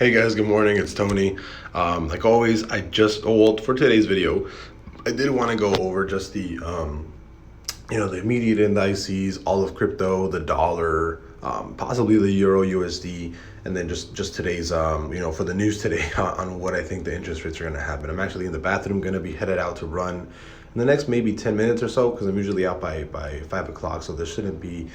Hey guys, good morning. It's Tony. Like always, for today's video, I did want to go over just the immediate indices, all of crypto, the dollar, possibly the euro USD, and then just today's, for the news today on what I think the interest rates are going to happen. I'm actually in the bathroom, going to be headed out to run in the next maybe 10 minutes or so, because I'm usually out by 5 o'clock, so there shouldn't be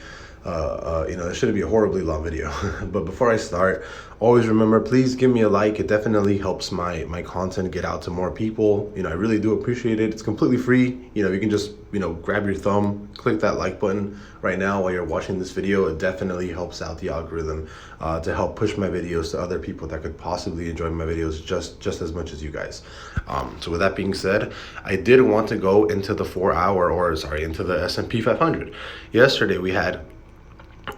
there shouldn't be a horribly long video. But before I start, always remember, please give me a like. It definitely helps my content get out to more people. I really do appreciate it. It's completely free. You can just, grab your thumb, click that like button right now while you're watching this video. It definitely helps out the algorithm to help push my videos to other people that could possibly enjoy my videos just as much as you guys. So with that being said, I did want to go into the into the S&P 500. Yesterday we had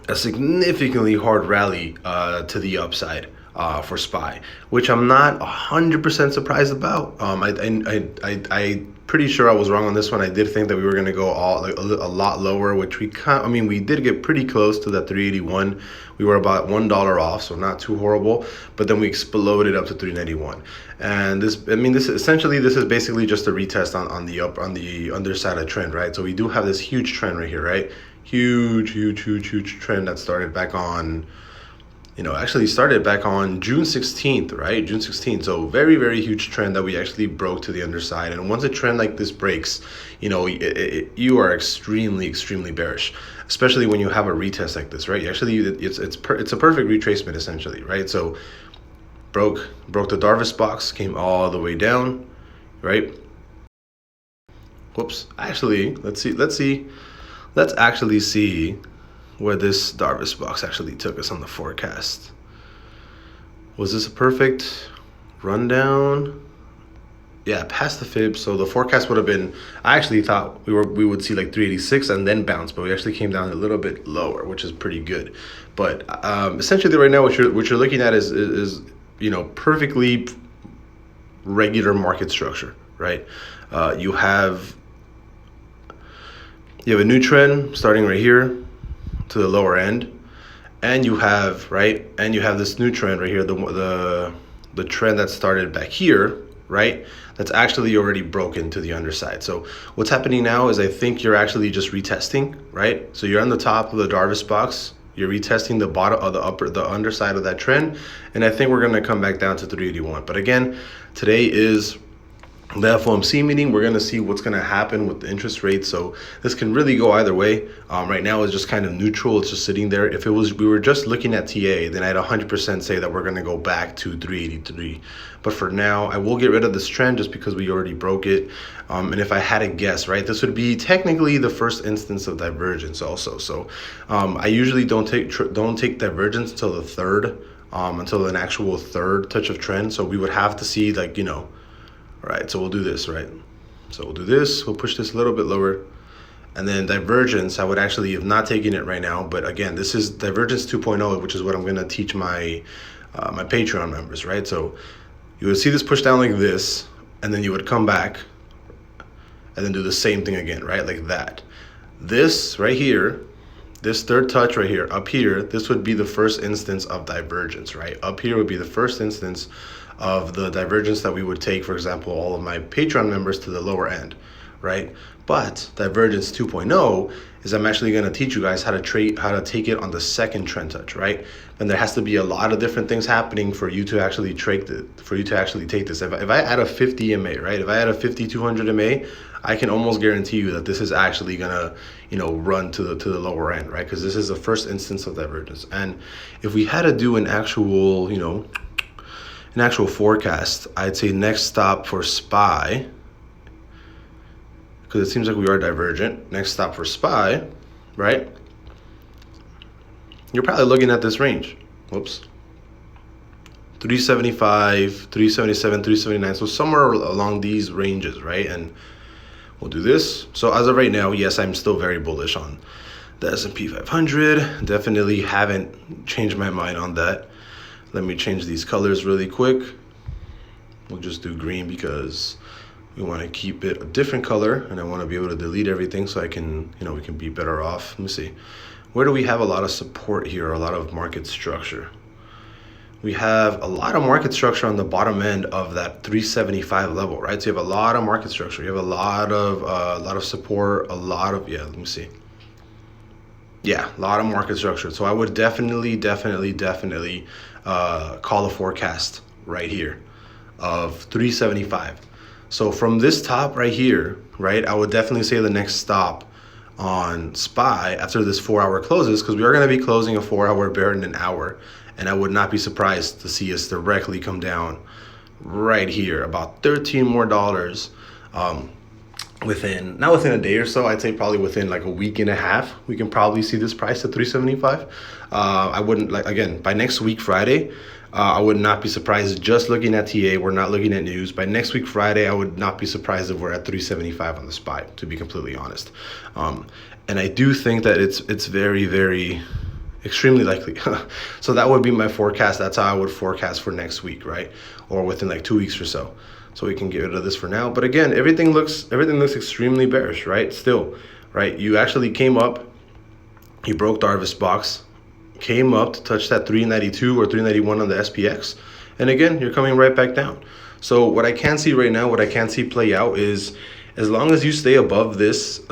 a significantly hard rally to the upside for SPY, which I'm not 100% surprised about. I pretty sure I was wrong on this one. I did think that we were going to go a lot lower, which we did get pretty close to that 381. We were about $1 off, so not too horrible. But then we exploded up to 391. And this is basically just a retest on the underside of trend, right? So we do have this huge trend right here, right? Huge trend that started back on, started back on June 16th, right? June 16th. So very huge trend that we actually broke to the underside. And once a trend like this breaks, you are extremely bearish, especially when you have a retest like this, right? Actually, it's a perfect retracement essentially, right? So broke the Darvis box, came all the way down, right? Whoops. Actually, let's actually see where this Darvis box actually took us on the forecast. Was this a perfect rundown? Yeah, past the fib. So the forecast would have been, I actually thought we would see like 386 and then bounce, but we actually came down a little bit lower, which is pretty good. But essentially right now what you're looking at is perfectly regular market structure, right? You have a new trend starting right here to the lower end, and you have this new trend right here, the trend that started back here, right? That's actually already broken to the underside. So what's happening now is I think you're actually just retesting, right? So you're on the top of the Darvis box, you're retesting the bottom of the underside of that trend, and I think we're going to come back down to 381. But again, today is the FOMC meeting. We're going to see what's going to happen with the interest rates. So this can really go either way. Right now it's just kind of neutral. It's just sitting there. If we were just looking at TA, then I'd 100% say that we're going to go back to 383. But for now, I will get rid of this trend just because we already broke it. And if I had to guess, right, this would be technically the first instance of divergence also. So I usually don't take divergence until the third, until an actual third touch of trend. So we would have to see all right, so we'll do this, right? So we'll do this, we'll push this a little bit lower. And then divergence, I would actually have not taken it right now. But again, this is divergence 2.0, which is what I'm going to teach my my Patreon members, right? So you would see this push down like this, and then you would come back and then do the same thing again, right? Like that. This right here, this third touch right here, up here, this would be the first instance of divergence, right? Up here would be the first instance of the divergence that we would take, for example, all of my Patreon members to the lower end, right? But divergence 2.0 is I'm actually going to teach you guys how to take it on the second trend touch, right? And there has to be a lot of different things happening for you to actually take this. If I add a 50 MA, right? If I add a 5200 MA, I can almost guarantee you that this is actually gonna, run to the lower end, right? Because this is the first instance of divergence. And if we had to do an actual, an actual forecast, I'd say next stop for SPY, because it seems like we are divergent. Next stop for SPY, right? You're probably looking at this range. Whoops. 375, 377, 379. So somewhere along these ranges, right? And we'll do this. So as of right now, yes, I'm still very bullish on the S&P 500. Definitely haven't changed my mind on that. Let me change these colors really quick. We'll just do green because we want to keep it a different color, and I want to be able to delete everything so I can, we can be better off. Let me see. Where do we have a lot of support here, a lot of market structure? we have a lot of market structure on the bottom end of that 375 level, right? So you have a lot of market structure. You have a lot of support, let me see. Yeah, a lot of market structure. So I would definitely call a forecast right here of 375. So from this top right here, right, I would definitely say the next stop on SPY after this 4 hour closes, because we are going to be closing a 4 hour bear in an hour, and I would not be surprised to see us directly come down right here about $13 more not within a day or so. I'd say probably within like a week and a half, we can probably see this price at 375. I wouldn't, like, again, by next week Friday, I would not be surprised. Just looking at TA, we're not looking at news. By next week Friday, I would not be surprised if we're at 375 on the SPY, to be completely honest. And I do think that it's very extremely likely. So that would be my forecast. That's how I would forecast for next week, right? Or within like 2 weeks or so. So we can get rid of this for now. But again, everything looks extremely bearish, right? Still, right? You actually came up, you broke the harvest box, came up to touch that 392 or 391 on the SPX, and again, you're coming right back down. So what I can see right now, what I can see play out is, as long as you stay above this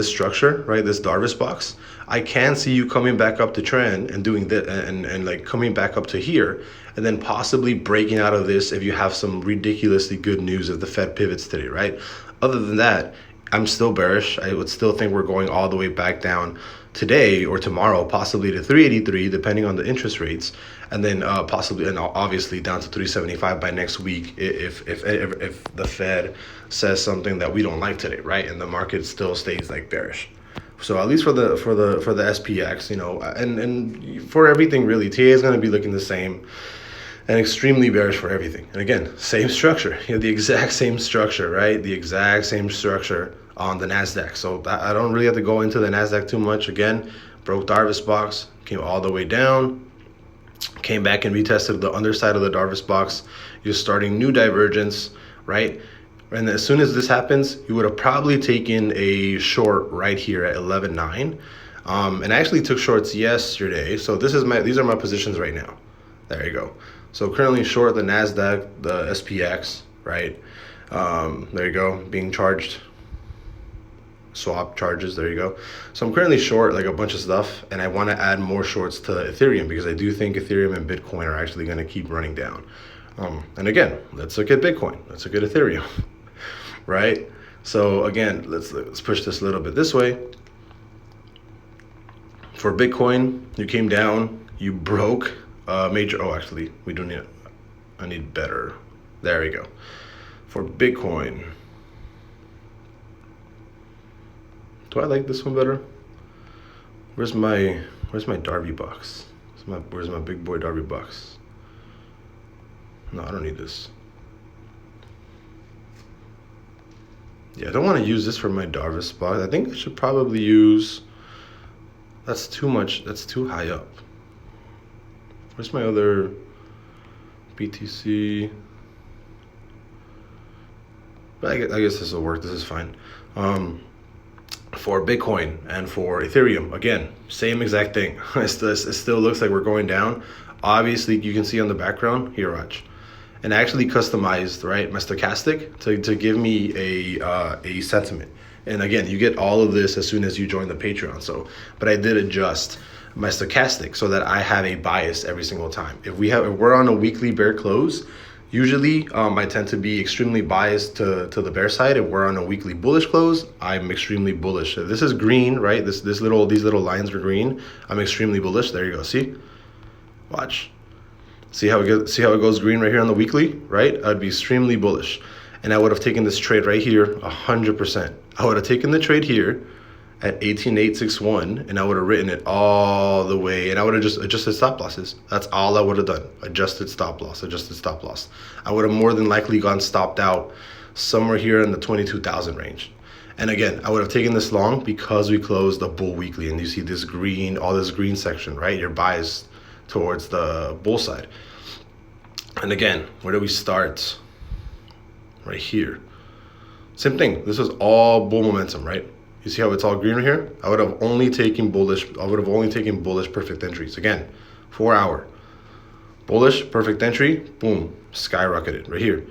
structure, right, this Darvas box, I can see you coming back up to trend and doing that, and like coming back up to here, and then possibly breaking out of this if you have some ridiculously good news if the Fed pivots today, right? Other than that, I'm still bearish. I would still think we're going all the way back down today or tomorrow, possibly to 383, depending on the interest rates, and then possibly, and obviously down to 375 by next week if the Fed says something that we don't like today, right? And the market still stays like bearish. So at least for the SPX, you know, and for everything really, TA is going to be looking the same, and extremely bearish for everything. And again, same structure, you know, the exact same structure, right? The exact same structure on the NASDAQ. So I don't really have to go into the NASDAQ too much. Again, broke Darvas box, came all the way down, came back and retested the underside of the Darvas box. You're starting new divergence, right? And as soon as this happens, you would have probably taken a short right here at 11.9. And I actually took shorts yesterday. So these are my positions right now. There you go. So currently short the NASDAQ, the SPX, right? There you go, being charged. Swap charges, there you go. So I'm currently short like a bunch of stuff, and I want to add more shorts to Ethereum, because I do think Ethereum and Bitcoin are actually going to keep running down. And again, let's look at Bitcoin, let's look at Ethereum. Right? So again, let's push this a little bit this way. For Bitcoin, you came down, you broke major, actually, I need better. There we go. For Bitcoin, do I like this one better? Where's my Darby box? Where's my big boy Darby box? No, I don't need this. Yeah, I don't want to use this for my Darvas box. I think I should probably use, that's too much, that's too high up. Where's my other BTC? But I guess this will work, this is fine. For Bitcoin and for Ethereum, again, same exact thing. It still looks like we're going down. Obviously, you can see on the background, here, watch. And I actually customized, right, my stochastic to give me a sentiment. And again, you get all of this as soon as you join the Patreon. So, but I did adjust my stochastic so that I have a bias every single time. If we're on a weekly bear close, usually I tend to be extremely biased to the bear side. If we're on a weekly bullish close, I'm extremely bullish. If this is green, right? These little lines are green. I'm extremely bullish. There you go. See? Watch. See how it goes green right here on the weekly, right? I'd be extremely bullish. And I would have taken this trade right here 100%. I would have taken the trade here at 18,861, and I would have written it all the way, and I would have just adjusted stop losses. That's all I would have done. Adjusted stop loss. I would have more than likely gone stopped out somewhere here in the 22,000 range. And again, I would have taken this long because we closed the bull weekly, and you see this green, all this green section, right? You're biased towards the bull side. And again, where do we start? Right here. Same thing. This was all bull momentum, right? You see how it's all green right here? I would have only taken bullish perfect entries. Again, 4 hour. Bullish, perfect entry, boom, skyrocketed right here.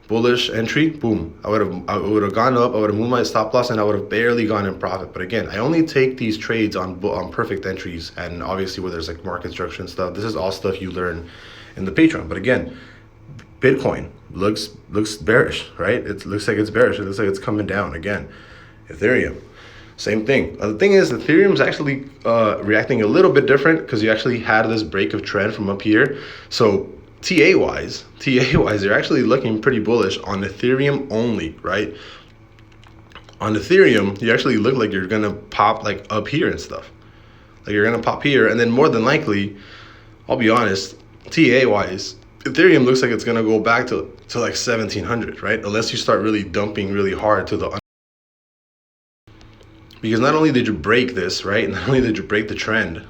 Bullish entry, boom. I would have gone up, I would have moved my stop loss, and I would have barely gone in profit. But again, I only take these trades on perfect entries, and obviously where there's like market structure and stuff. This is all stuff you learn in the Patreon. But again, Bitcoin looks bearish, right? It looks like it's bearish. It looks like it's coming down again. Ethereum, same thing. The thing is, Ethereum's actually reacting a little bit different because you actually had this break of trend from up here. So TA-wise, you're actually looking pretty bullish on Ethereum only, right? On Ethereum, you actually look like you're gonna pop like up here and stuff. Like you're gonna pop here, and then more than likely, I'll be honest, TA-wise, Ethereum looks like it's gonna go back to like 1700, right? Unless you start really dumping really hard to the, because not only did you break this, right? Not only did you break the trend,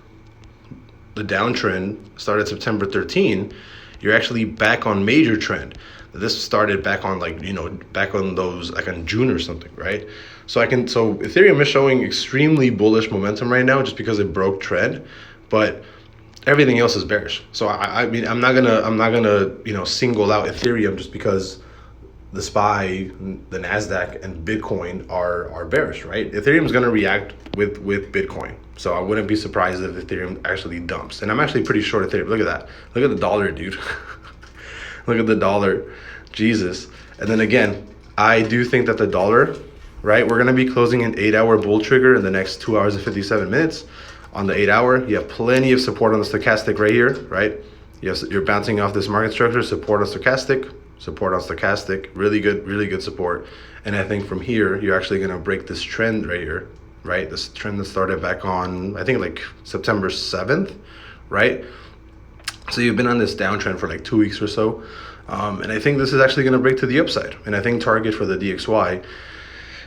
the downtrend started September 13, you're actually back on major trend. This started back on like, back on those, like on June or something, right? So Ethereum is showing extremely bullish momentum right now just because it broke trend, but everything else is bearish. So I mean, I'm not gonna single out Ethereum just because the SPY, the NASDAQ, and Bitcoin are bearish, right? Ethereum is gonna react with Bitcoin. So I wouldn't be surprised if Ethereum actually dumps. And I'm actually pretty short Ethereum. Look at that. Look at the dollar, dude. Look at the dollar. Jesus. And then again, I do think that the dollar, right? We're gonna be closing an 8-hour bull trigger in the next 2 hours and 57 minutes. On the 8-hour, you have plenty of support on the stochastic right here, right? You're bouncing off this market structure, support on stochastic, really good support. And I think from here, you're actually gonna break this trend right here, right? This trend that started back on, I think like September 7th, right? So you've been on this downtrend for like 2 weeks or so. And I think this is actually gonna break to the upside. And I think target for the DXY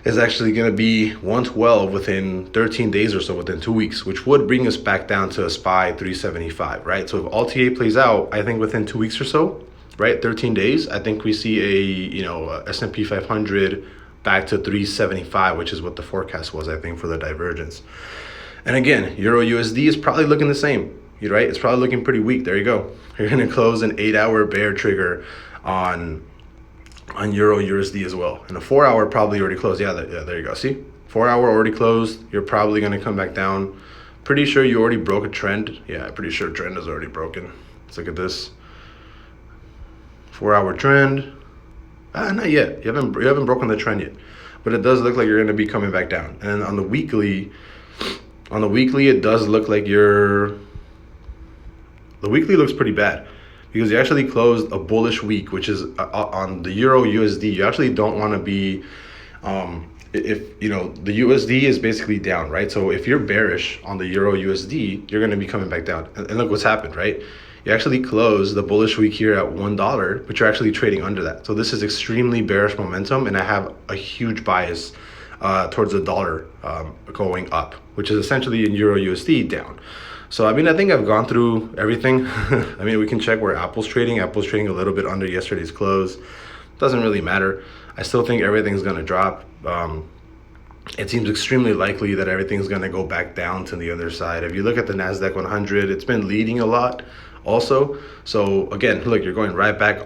is actually going to be 112 within 13 days or so, within 2 weeks, which would bring us back down to a SPY 375, right? So if all TA plays out, I think within 2 weeks or so, right, 13 days, I think we see a S&P 500 back to 375, which is what the forecast was, I think, for the divergence. And again, Euro USD is probably looking the same, right? It's probably looking pretty weak. There you go. You're going to close an 8-hour bear trigger on Euro USD as well, and a 4-hour probably already closed. Yeah, there you go. See, 4-hour already closed. You're probably going to come back down. Pretty sure you already broke a trend. Yeah, pretty sure trend is already broken. Let's look at this 4-hour trend. Not yet. You haven't broken the trend yet, but it does look like you're going to be coming back down. And on the weekly, it does look like the weekly looks pretty bad, because you actually closed a bullish week, which is on the Euro USD. You actually don't want to be, if the USD is basically down, right? So if you're bearish on the Euro USD, you're going to be coming back down. And look what's happened, right? You actually closed the bullish week here at $1, but you're actually trading under that. So this is extremely bearish momentum, and I have a huge bias towards the dollar going up, which is essentially in Euro USD down. So, I mean, I think I've gone through everything. I mean, we can check where Apple's trading. Apple's trading a little bit under yesterday's close. Doesn't really matter. I still think everything's going to drop. It seems extremely likely that everything's going to go back down to the other side. If you look at the NASDAQ 100, it's been leading a lot also. So, again, look, you're going right back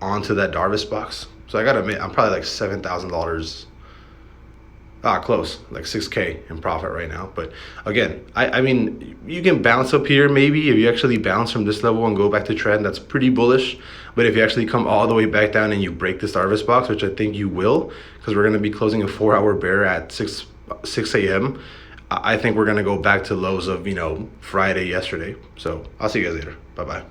onto that Darvis box. So, I got to admit, I'm probably like $7,000. Close, like 6K in profit right now. But again, I mean, you can bounce up here maybe. If you actually bounce from this level and go back to trend, that's pretty bullish. But if you actually come all the way back down and you break this Darvis box, which I think you will, because we're going to be closing a 4-hour bear at 6 a.m., I think we're going to go back to lows of, Friday, yesterday. So I'll see you guys later. Bye-bye.